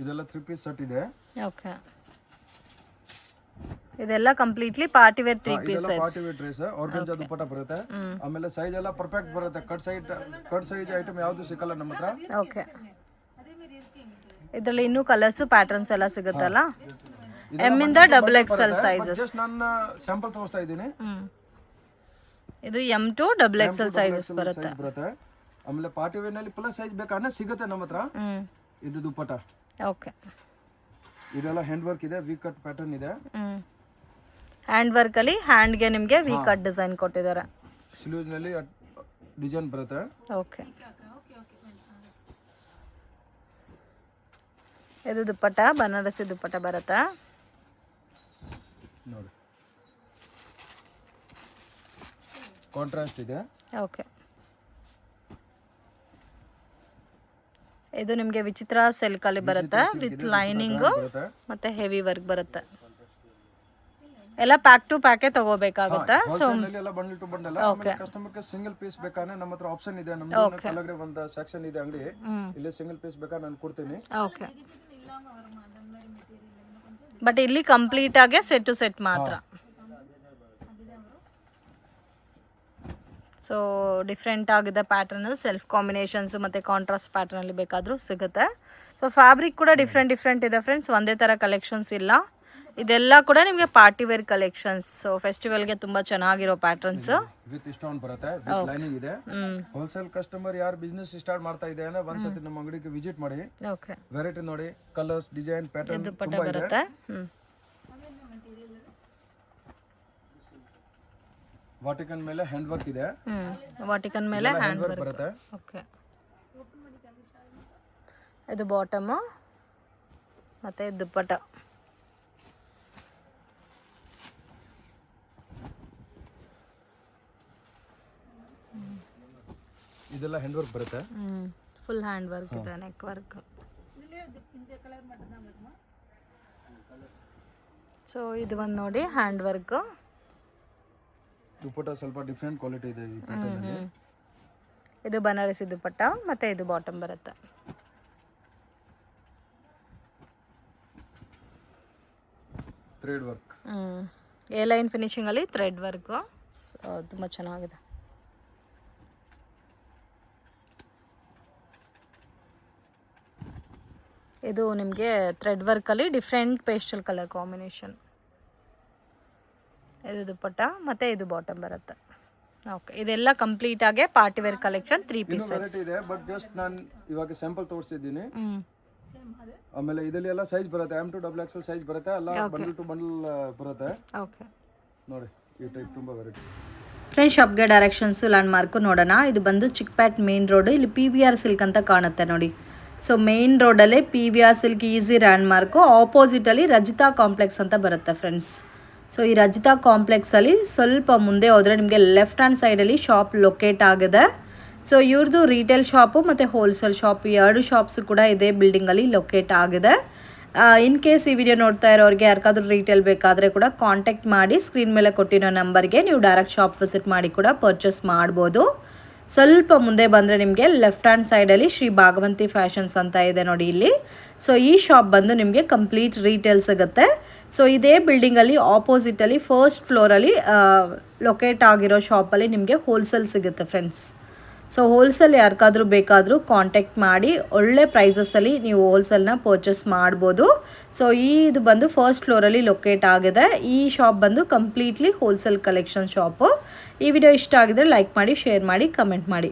ಇದೆಲ್ಲ 3 ಪೀಸ್ ಸೆಟ್ ಇದೆ. ಓಕೆ, ಇದೆಲ್ಲ completely party wear 3 piece set. Party wear dress organza dupatta ಬರುತ್ತೆ. ಆಮೇಲೆ ಸೈಜ್ ಎಲ್ಲ ಪರ್ಫೆಕ್ಟ್ ಬರುತ್ತೆ. ಕಟ್ ಸೈಜ್ ಐಟಮ್ ಯಾವುದು ಸಿಕ್ಕಲ್ಲ ನಮ್ಮ ಹತ್ರ. ಓಕೆ, ಇದರಲ್ಲಿ ಇನ್ನೂ ಕಲರ್ಸ್ ಪ್ಯಾಟರ್ನ್ಸ್ ಎಲ್ಲ ಸಿಗುತ್ತಲ್ಲ. M ಇಂದ XXL ಸೈಜಸ್. ಜಸ್ಟ್ ನಾನು ಸ್ಯಾಂಪಲ್ ತೋರಿಸ್ತಾ ಇದ್ದೀನಿ. ಇದು M to XXL ಸೈಜಸ್ ಬರುತ್ತೆ. ಆಮೇಲೆ ಪಾರ್ಟಿ ವೇರ್ ನಲ್ಲಿ ಪ್ಲಸ್ ಸೈಜ್ ಬೇಕಾದ್ರೆ ಸಿಗುತ್ತೆ ನಮ್ಮ ಹತ್ರ. ಇದು ದುಪ್ಪಟ. ಓಕೆ, ಇದೆಲ್ಲ ಹ್ಯಾಂಡ್ ವರ್ಕ್ ಇದೆ, ವಿ ಕಟ್ ಪ್ಯಾಟರ್ನ್ ಇದೆ. ಹ್ಯಾಂಡ್ ವರ್ಕ್ ಅಲ್ಲಿ ಹ್ಯಾಂಡ್ ಗೆ ನಿಮಗೆ ವಿ ಕಟ್ ಡಿಸೈನ್ ಕೊಟ್ಟಿದ್ದಾರೆ. ಸ್ಲೀವ್ಸ್ ನಲ್ಲಿ ಡಿಸೈನ್ ಬರುತ್ತೆ. ಓಕೆ, ಇದು ದುಪ್ಪಟ್ಟ ಬನಾರಸಿ ದುಪ್ಪಟ್ಟ ಬರುತ್ತೆ ನೋಡಿ. ಕಾಂಟ್ರಾಸ್ಟ್ ಇದೆ. ಓಕೆ, ಇದು ನಿಮಗೆ ವಿಚಿತ್ರ ಸಿಲ್ಕ್ ಅಲ್ಲಿ ಬರುತ್ತೆ ವಿತ್ ಲೈನಿಂಗ್ ಮತ್ತೆ ಹೆವಿ ವರ್ಕ್ ಬರುತ್ತೆ. ಎಲ್ಲ ಪ್ಯಾಕ್ ಟು ಪ್ಯಾಕೆ ತಗೋಬೇಕಾಗುತ್ತೆ. ಸೊ ಎಲ್ಲ ಬಂಡಲ್ ಟು ಬಂಡಲ್. ಆಮೇಲೆ ಕಸ್ಟಮರ್ ಗೆ ಸಿಂಗಲ್ ಪೀಸ್ ಬೇಕಾದ್ರೆ ನಮ್ಮ ಹತ್ರ ಆಪ್ಷನ್ ಇದೆ. ನಮ್ಮದು ಕೆಳಗಡೆ ಒಂದು ಸೆಕ್ಷನ್ ಇದೆ ಅಂಗಡಿ, ಇಲ್ಲಿ ಸಿಂಗಲ್ ಪೀಸ್ ಬೇಕಾದ್ರೆ ನಾನು ಕೊಡ್ತೀನಿ. ಓಕೆ, ಬಟ್ ಇಲ್ಲಿ ಕಂಪ್ಲೀಟ್ ಆಗಿ ಸೆಟ್ ಟು ಸೆಟ್ ಮಾತ್ರ. ಸೊ ಡಿಫ್ರೆಂಟ್ ಆಗಿದೆ ಪ್ಯಾಟರ್ನ್, ಸೆಲ್ಫ್ ಕಾಂಬಿನೇಷನ್ಸ್ ಮತ್ತು ಕಾಂಟ್ರಾಸ್ಟ್ ಪ್ಯಾಟರ್ನಲ್ಲಿ ಬೇಕಾದರೂ ಸಿಗುತ್ತೆ. ಸೊ ಫ್ಯಾಬ್ರಿಕ್ ಕೂಡ ಡಿಫ್ರೆಂಟ್ ಇದೆ ಫ್ರೆಂಡ್ಸ್, ಒಂದೇ ಥರ ಕಲೆಕ್ಷನ್ಸ್ ಇಲ್ಲ. ಇದೆಲ್ಲ ಕೂಡ ನಿಮಗೆ ಪಾರ್ಟಿ ವೇರ್ ಕಲೆಕ್ಷನ್ಸ್. ಸೊ ಫೆಸ್ಟಿವಲ್ಗೆ ತುಂಬ ಚೆನ್ನಾಗಿರೋ ಪ್ಯಾಟರ್ನ್ಸ್ ವಿತ್ ಸ್ಟೋನ್ ಬರುತ್ತೆ, ವಿತ್ ಲೈನಿಂಗ್ ಇದೆ. ಹೋಲ್ಸೇಲ್ ಕಸ್ಟಮರ್ ಯಾರು ಬಿಸ್ನೆಸ್ ಸ್ಟಾರ್ಟ್ ಮಾಡ್ತಾ ಇದೆ ಅಂದ್ರೆ ಒಂದ್ಸತಿ ನಮ್ಮ ಅಂಗಡಿಗೆ ವಿಸಿಟ್ ಮಾಡಿ. ಓಕೆ, ವೆರೈಟಿ ನೋಡಿ, ಕಲರ್ಸ್, ಡಿಸೈನ್, ಪ್ಯಾಟರ್ನ್ ದುಪ್ಪಟ್ಟ ತುಂಬಾ ಇದೆ. ಬರುತ್ತೆ. ವಾಟಿಕನ್ ಮೇಲೆ ಹ್ಯಾಂಡ್ ವರ್ಕ್ ಇದೆ. ವಾಟಿಕನ್ ಮೇಲೆ ಹ್ಯಾಂಡ್ ವರ್ಕ್ ಬರುತ್ತೆ. ಓಕೆ, ಇದು ಬಾಟಮ್ ಮತ್ತೆ ದುಪ್ಪಟ್ಟ. ಇದೆಲ್ಲ ಹ್ಯಾಂಡ್ ವರ್ಕ್ ಬರುತ್ತೆ. ಫುಲ್ ಹ್ಯಾಂಡ್ ವರ್ಕ್ ಇದೆ, ನೆಕ್ ವರ್ಕ್. ಸೊ ಇದು ಒಂದು ನೋಡಿ ಹ್ಯಾಂಡ್ ವರ್ಕ್. ದುಪ್ಪಟ್ಟ ಸ್ವಲ್ಪ ಡಿಫ್ರೆಂಟ್ ಕ್ವಾಲಿಟಿ ಇದೆ ಈ ಪ್ಯಾಟರ್ನ್ ಅಲ್ಲಿ. ಇದು ಬನಾರಸಿ ದುಪ್ಪಟ್ಟ ಮತ್ತೆ ಇದು ಬಾಟಮ್ ಬರುತ್ತೆ. Thread work. A line finishing ಅಲ್ಲಿ ಥ್ರೆಡ್ ವರ್ಕ್. ತುಂಬ ಚೆನ್ನಾಗಿದೆ. ಇದು ನಿಮಗೆ ಥ್ರೆಡ್ ವರ್ಕಲ್ಲಿ ಡಿಫ್ರೆಂಟ್ ಪೇಸ್ಟಲ್ ಕಲರ್ ಕಾಂಬಿನೇಷನ್. ಇದು ದುಪ್ಪಟ್ಟ ಮತ್ತು ಇದು ಬಾಟಮ್ ಬರುತ್ತೆ. ಓಕೆ, ಇದೆಲ್ಲ ಕಂಪ್ಲೀಟ್ ಆಗಿ party wear collection 3 piece variety ಇದೆ. ಬಟ್ ಜಸ್ಟ್ ನಾನು ಇವಾಗ ಸ್ಯಾಂಪಲ್ ತೋರಿಸ್ತಿದ್ದೀನಿ. ಆಮೇಲೆ ಇದರಲ್ಲಿ ಎಲ್ಲ ಸೈಜ್ ಬರುತ್ತೆ, M to XXL ಸೈಜ್ ಬರುತ್ತೆ, ಎಲ್ಲ ಬಂಡಲ್ ಟು ಬಂಡಲ್ ಬರುತ್ತೆ. ಓಕೆ, ನೋಡಿ ಈ ಟೈಪ್ ತುಂಬ ವೆರೈಟಿ. ಫ್ರೆಂಡ್ಸ್, ಶಾಪ್ಗೆ ಡೈರೆಕ್ಷನ್ಸು ಲ್ಯಾಂಡ್ ಮಾರ್ಕು ನೋಡೋಣ. ಇದು ಬಂದು ಚಿಕ್ಪೇಟ್ ಮೇನ್ ರೋಡ್. ಇಲ್ಲಿ PVR ಸಿಲ್ಕ್ ಅಂತ ಕಾಣುತ್ತೆ ನೋಡಿ. ಸೊ ಮೇನ್ ರೋಡಲ್ಲೇ PVR ಸಿಲ್ಕ್ ಈಸಿ ಲ್ಯಾಂಡ್ ಮಾರ್ಕು. ಆಪೋಸಿಟಲ್ಲಿ ರಜಿತಾ ಕಾಂಪ್ಲೆಕ್ಸ್ ಅಂತ ಬರುತ್ತೆ ಫ್ರೆಂಡ್ಸ್. ಸೊ ಈ ರಜಿತಾ ಕಾಂಪ್ಲೆಕ್ಸಲ್ಲಿ ಸ್ವಲ್ಪ ಮುಂದೆ ಹೋದರೆ ನಿಮಗೆ ಲೆಫ್ಟ್ ಹ್ಯಾಂಡ್ ಸೈಡಲ್ಲಿ ಶಾಪ್ ಲೊಕೇಟ್ ಆಗಿದೆ. ಸೊ ಇವ್ರದ್ದು ರೀಟೇಲ್ ಶಾಪು ಮತ್ತು ಹೋಲ್ಸೇಲ್ ಶಾಪ್, ಈ 2 ಶಾಪ್ಸು ಕೂಡ ಇದೇ ಬಿಲ್ಡಿಂಗಲ್ಲಿ ಲೊಕೇಟ್ ಆಗಿದೆ. ಇನ್ ಕೇಸ್ ಈ ವಿಡಿಯೋ ನೋಡ್ತಾ ಇರೋರಿಗೆ ಯಾರಿಗಾದ್ರೂ ರೀಟೇಲ್ ಬೇಕಾದರೆ ಕೂಡ ಕಾಂಟ್ಯಾಕ್ಟ್ ಮಾಡಿ. ಸ್ಕ್ರೀನ್ ಮೇಲೆ ಕೊಟ್ಟಿರೋ ನಂಬರ್ಗೆ ನೀವು ಡೈರೆಕ್ಟ್ ಶಾಪ್ ವಿಸಿಟ್ ಮಾಡಿ ಕೂಡ ಪರ್ಚೇಸ್ ಮಾಡ್ಬೋದು. ಸ್ವಲ್ಪ ಮುಂದೆ ಬಂದರೆ ನಿಮಗೆ ಲೆಫ್ಟ್ ಹ್ಯಾಂಡ್ ಸೈಡಲ್ಲಿ ಶ್ರೀ ಭಾಗವಂತಿ ಫ್ಯಾಷನ್ಸ್ ಅಂತ ಇದೆ ನೋಡಿ ಇಲ್ಲಿ. ಸೊ ಈ ಶಾಪ್ ಬಂದು ನಿಮಗೆ ಕಂಪ್ಲೀಟ್ ರೀಟೇಲ್ ಸಿಗುತ್ತೆ. ಸೊ ಇದೇ ಬಿಲ್ಡಿಂಗಲ್ಲಿ ಆಪೋಸಿಟಲ್ಲಿ ಫಸ್ಟ್ ಫ್ಲೋರಲ್ಲಿ ಲೊಕೇಟ್ ಆಗಿರೋ ಶಾಪಲ್ಲಿ ನಿಮಗೆ ಹೋಲ್ಸೇಲ್ ಸಿಗುತ್ತೆ ಫ್ರೆಂಡ್ಸ್. ಸೊ ಹೋಲ್ಸೇಲ್ ಯಾರಿಗಾದ್ರೂ ಬೇಕಾದರೂ ಕಾಂಟ್ಯಾಕ್ಟ್ ಮಾಡಿ ಒಳ್ಳೆ ಪ್ರೈಸಸಲ್ಲಿ ನೀವು ಹೋಲ್ಸೇಲ್ನ ಪರ್ಚೇಸ್ ಮಾಡ್ಬೋದು. ಸೊ ಇದು ಬಂದು ಫಸ್ಟ್ ಫ್ಲೋರಲ್ಲಿ ಲೊಕೇಟ್ ಆಗಿದೆ. ಈ ಶಾಪ್ ಬಂದು ಕಂಪ್ಲೀಟ್ಲಿ ಹೋಲ್ಸೇಲ್ ಕಲೆಕ್ಷನ್ ಶಾಪು. ಈ ವಿಡಿಯೋ ಇಷ್ಟ ಆಗಿದ್ರೆ ಲೈಕ್ ಮಾಡಿ, ಶೇರ್ ಮಾಡಿ, ಕಮೆಂಟ್ ಮಾಡಿ.